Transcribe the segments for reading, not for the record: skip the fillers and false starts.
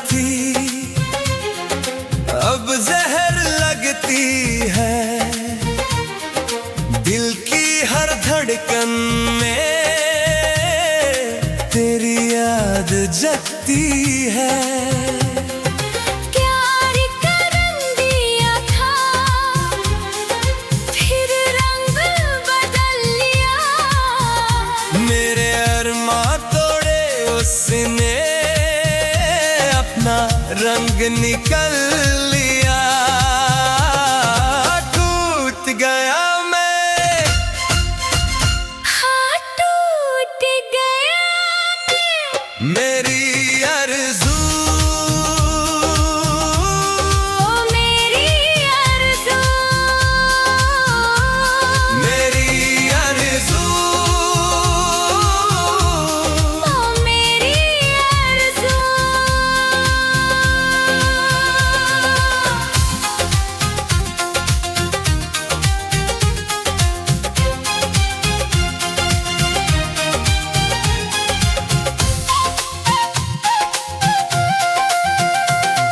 थी अब जहर लगती है। दिल की हर धड़कन में तेरी याद जगती है। उसने अपना रंग निकल लिया, टूट गया मैं, हाँ टूट गया मैं। मेरी आरज़ू, ओ मेरी आरज़ू, मेरी आरज़ू,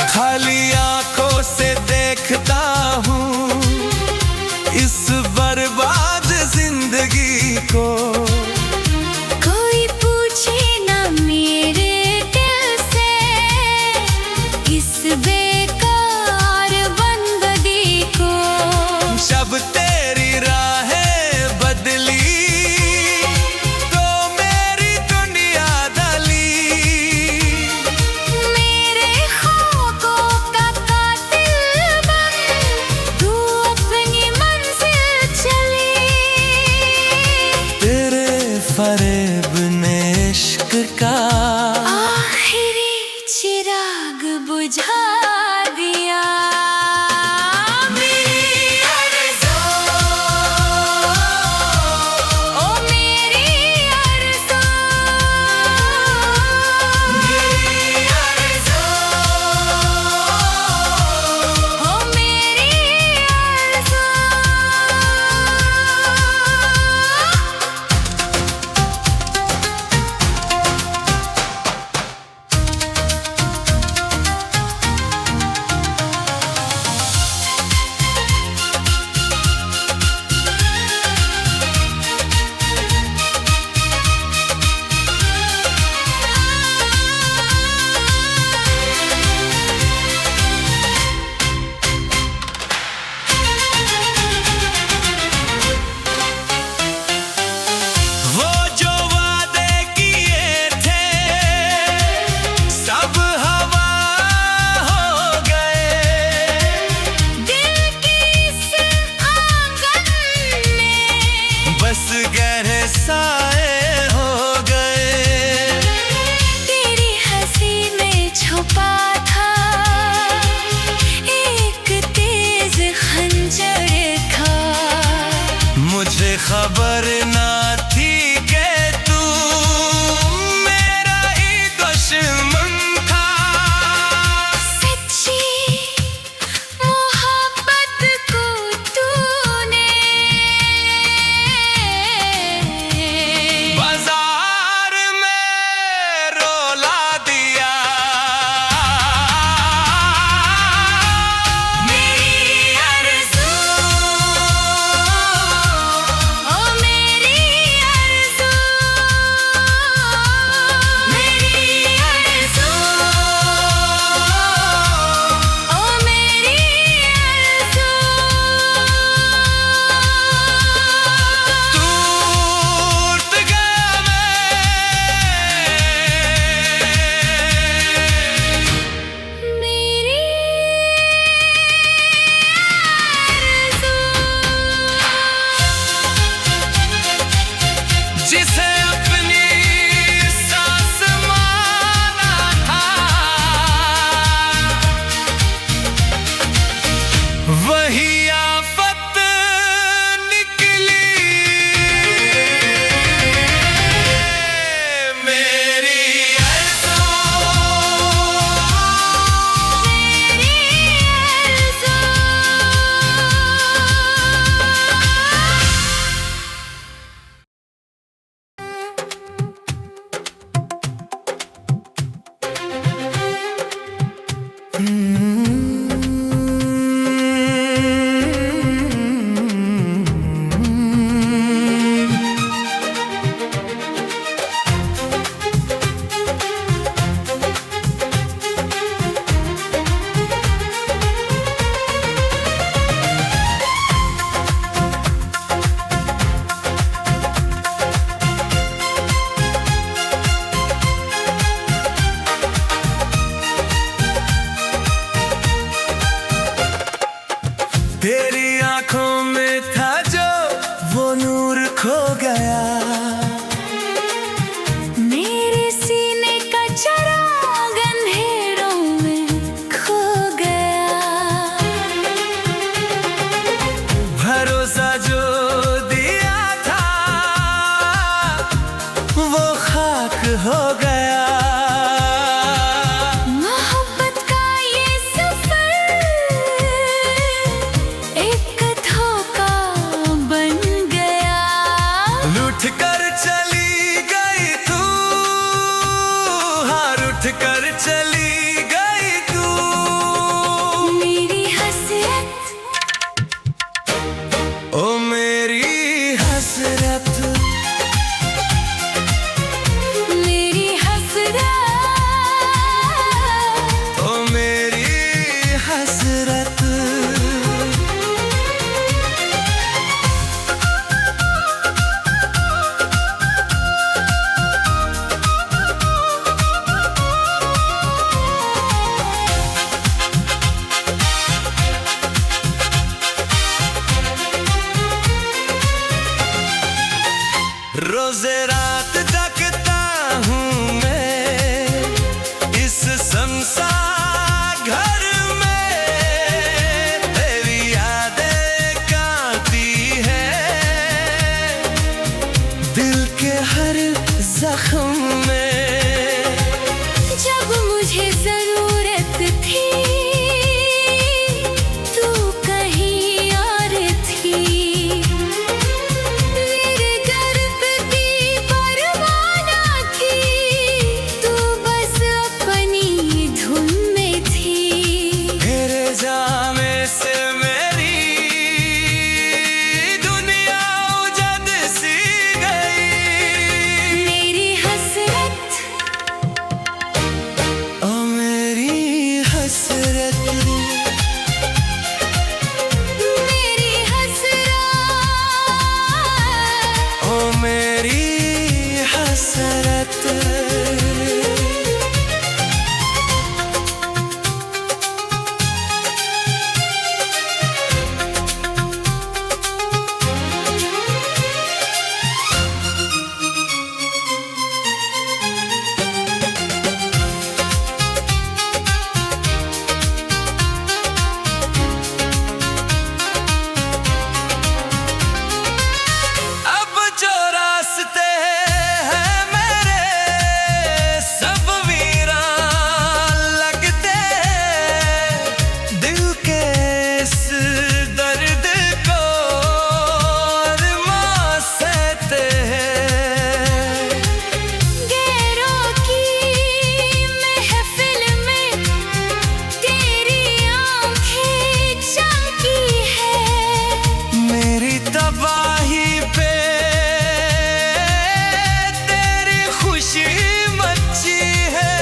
खाली आंखों से देखता हूँ इस बर्बाद जिंदगी को। कोई पूछे ना मेरे दिल से इस बेकार बंदगी को। जब तेरी राहें बदली तो मेरी दुनिया दली। मेरे ख्वाबों का कातिल बन तू अपनी मंजिल चली। तेरे फरेब ने इश्क का आखिरी चिराग बुझा दिया। बस गहरे साए हो गए। तेरी हंसी में छुपा था एक तेज खंजर था। मुझे खबर ना थी कि तू मेरा ही दुश्मन था। सच्ची मोहब्बत को तूने बाजार में रोला दिया। तेरी आंखों में था जो वो नूर खो गया, मेरे सीने का चिराग अंधेरों में खो गया। भरोसा जो दिया था वो खाक हो गया। मोहब्बत का ये सफर एक धोखा बन गया। लूट कर चली गई तू, हाँ रूठ कर चली गई तू। मेरी हसरत, ओ मेरी हसरत, मेरी हसरत, ओ मेरी हसरत। रोजे रात तकता हूँ मैं इस संसार घर में, तेरी यादें गाती है दिल के हर जख्म में। जब मुझे जरूरत थी तू कहीं और थी। मेरे गर्व की परवाह ना की, तू बस अपनी धुन में थी। तेरे जाने से मेरी दुनिया उजड़ सी गई। मेरी हसरत, ओ मेरी हसरत, मेरी हसरत, ओ मेरी हसरत। अब जो रास्ते हैं मेरे सब वीरान लगते हैं। दिल के इस दर्द को अरमां सहते हैं। गैरों की महफिल में तेरी आंखें चमकी है। मेरी तबाही पे तेरी खुशी मची है।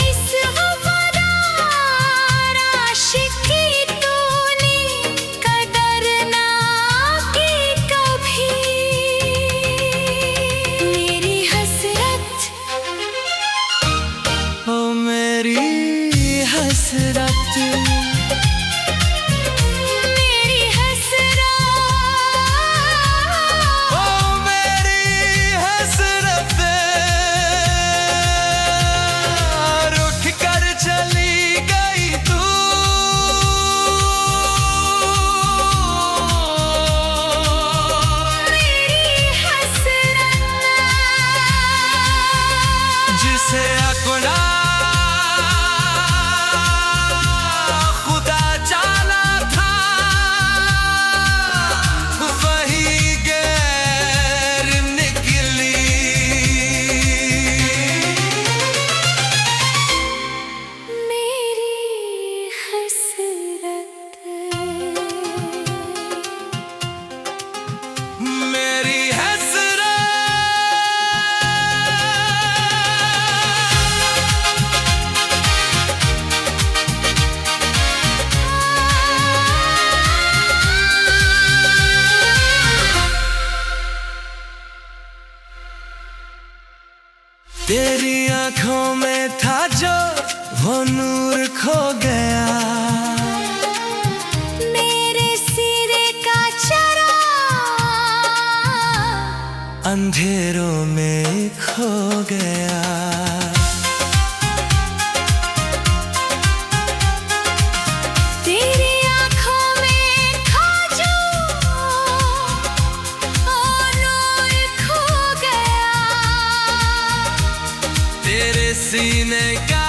इस वफादार आशिकी तूने कदर ना की कभी। मेरी हसरत, ओ मेरी हसरत, मेरी हसरत, ओ मेरी हसरत। रुठ कर चली गई तू, मेरी हसरत, जिसे अपना खो गया, मेरे सिरे का चरा अंधेरों में खो गया। तेरी आँखों में खाजू और नूर खो गया, तेरे सीने का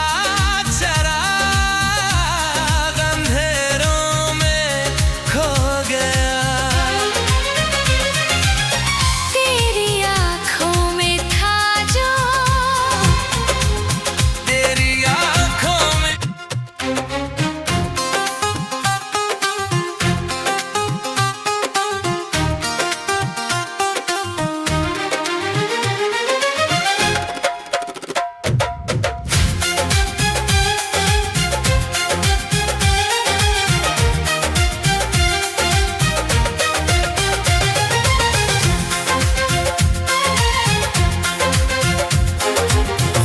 चराग अंधेरों में खो गया। तेरी आँखों में था जो, तेरी आँखों में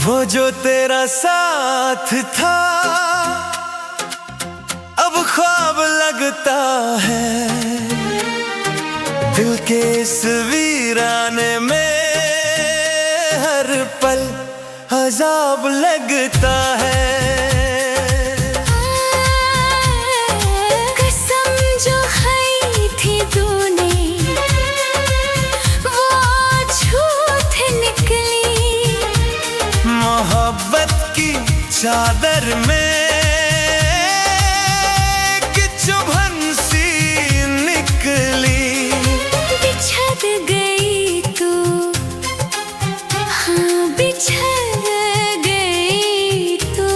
वो जो तेरा साथ था अब ख्वाब लगता है, दिल के इस वीराने में हर पल अजाब लगता है। कसम जो खाई थी तूने वो झूठ निकली, मोहब्बत की चादर में एक चुभन सी निकली। बिछड़ गई तू, हाँ बिछड़ गई तू,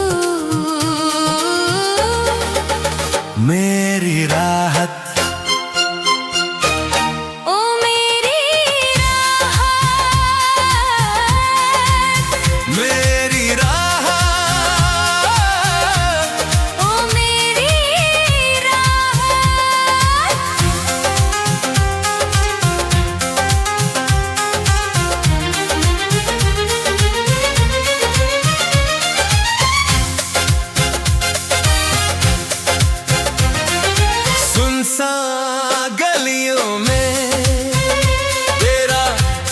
मेरी राहत ओ मेरी राहत, मेरी राहत, ओ मेरी राहत। सुनसान गलियों में तेरा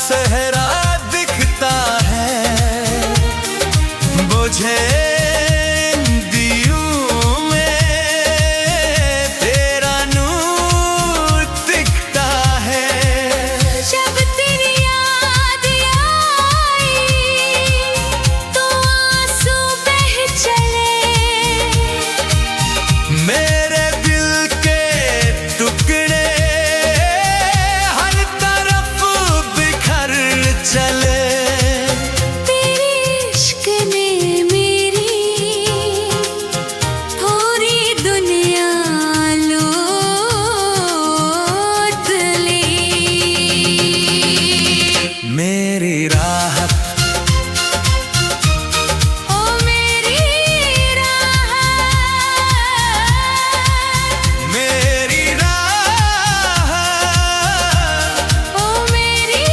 सहरा दिखता है, बुझे दियों में तेरा नूर दिखता है। जब तेरी याद आई तो आंसू बह चले, मेरे दिल के टुकड़े हर तरफ बिखर चले। तेरे इश्क ने मेरी पूरी दुनिया लूट ली, मेरी राहत ओ मेरी राहत, मेरी राहत, ओ मेरी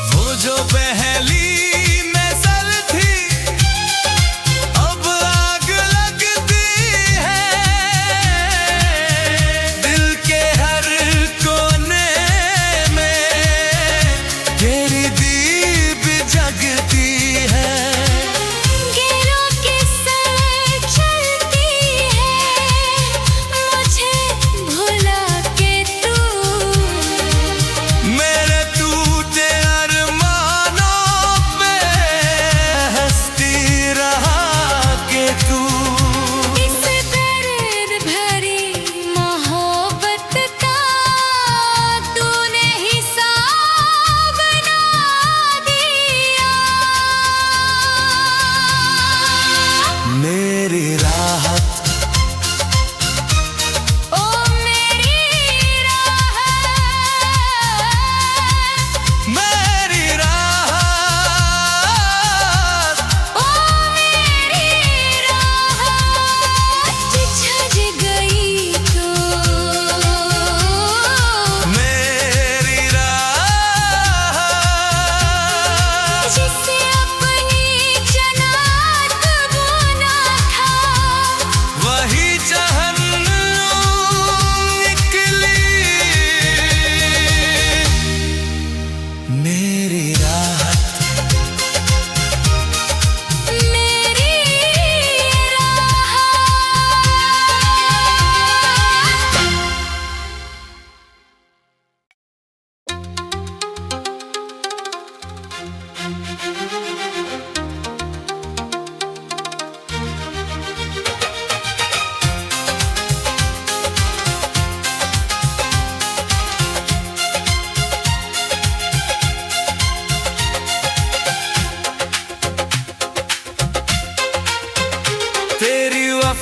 वो जो पहली नजर थी अब आग लगती है, दिल के हर कोने में तेरी दीप जगती है। गैरों के सर चलती है, मुझे भुला के तू मेरे टूटे अरमानों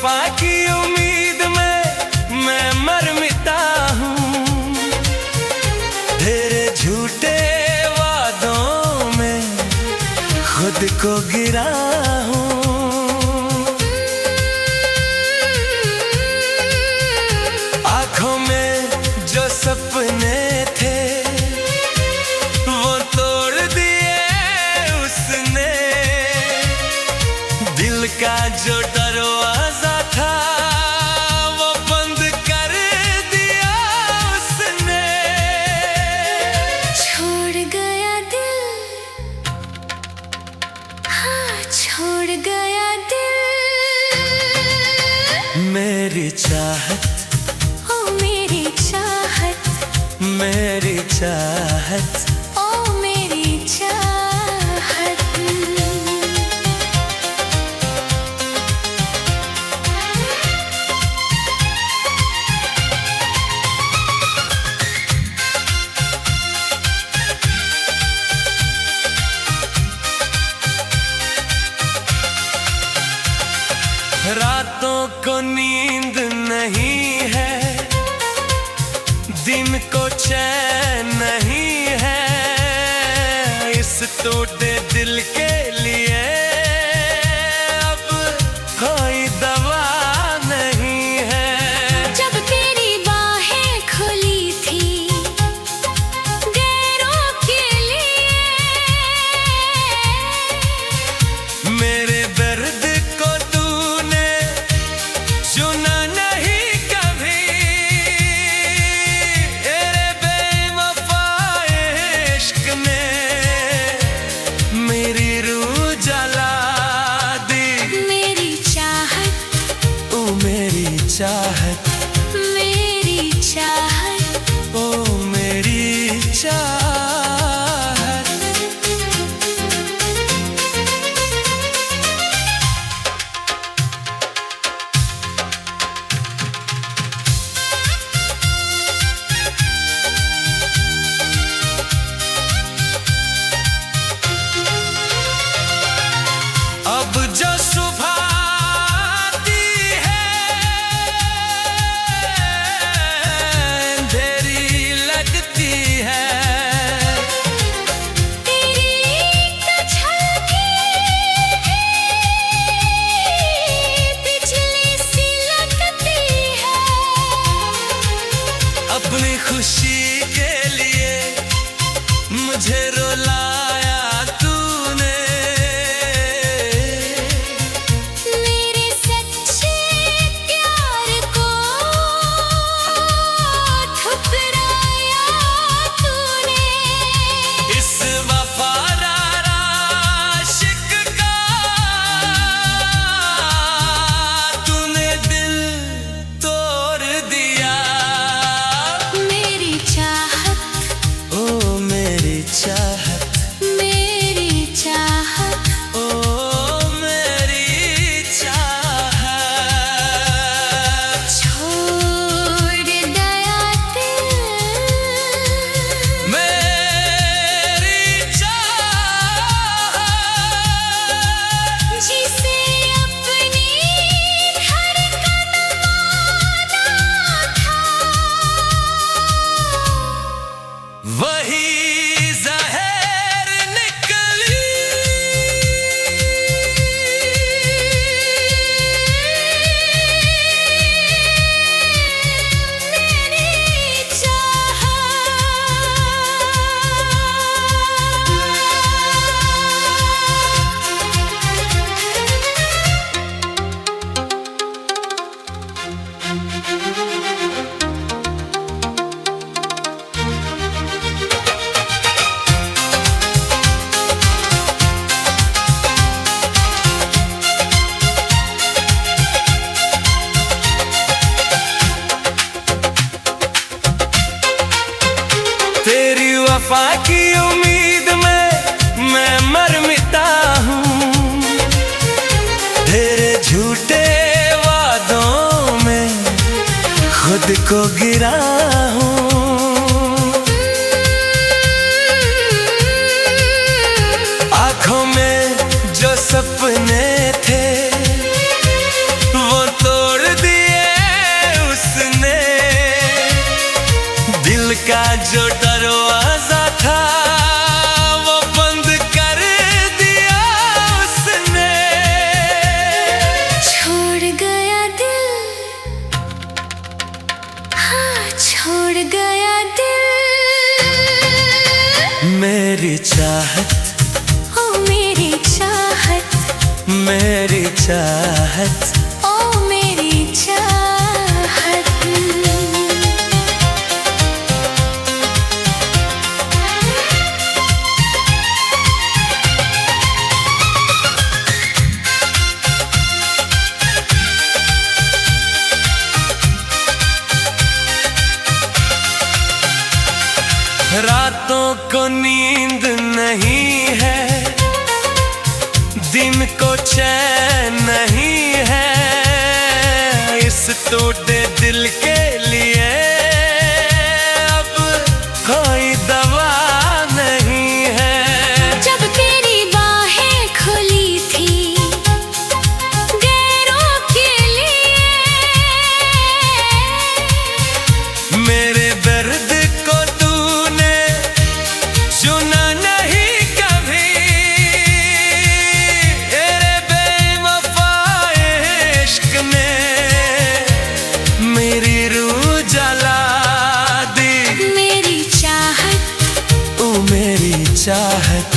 वफा की उम्मीद में मैं मर मिटा हूँ। तेरे झूठे वादों में खुद को गिरा हूँ। आँखों में जो सपने थे वो तोड़ दिए उसने। दिल का जो दरवाजा था वो बंद कर दिया उसने। छोड़ गया दिल, हाँ छोड़ गया दिल। मेरी चाहत, ओ मेरी चाहत, मेरी चाहत, ओ मेरी चाहत। रातों को नींद नहीं है, दिन को चैन नहीं है। इस टूटे दिल के लिए अब कोई दवा नहीं है। जब तेरी बाहें खुली थी गैरों के लिए, मेरे दर्द को तूने सुना नहीं कभी। तेरे बेवफा इश्क ने मेरी रूह जला दी। मेरी चाहत, ओ मेरी चाहत, मेरी चाहत, ओ मेरी चाहत। अब जो सुबह आती है अंधेरी लगती है। तेरी एक झलकी बिजली सी लगती है। अपनी खुशी के लिए मुझे रुलाया तूने। मेरे सच्चे प्यार को ठुकराया तूने। इस वफादार आशिक का तूने दिल तोड़ दिया। मेरी चाहत, ओ मेरी चाहत, मेरी चाहत, ओ मेरी चाहत। छोड़ गया दिल, मेरी चाहत, जिसे अपनी धड़कन माना था। वही जहर निकली। मेरी तेरी वफा की उम्मीद में मैं मर मिटा हूँ। तेरे झूठे वादों में खुद को गिरा हूँ। आँखों में जो सपने थे वो तो मेरी चाहत, ओ मेरी चाहत, मेरी चाहत, ओ मेरी चाहत। रातों को नींद नहीं है, दिन को चैन नहीं है, इस टूटे दिल के लिए अब कोई दवा नहीं है। जब तेरी बाहें खुली थी गैरों के लिए, मेरे दर्द को तूने सुना नहीं कभी, तेरे बेवफा इश्क ने मेरी रूह जला दी। मेरी चाहत, ओ मेरी चाहत,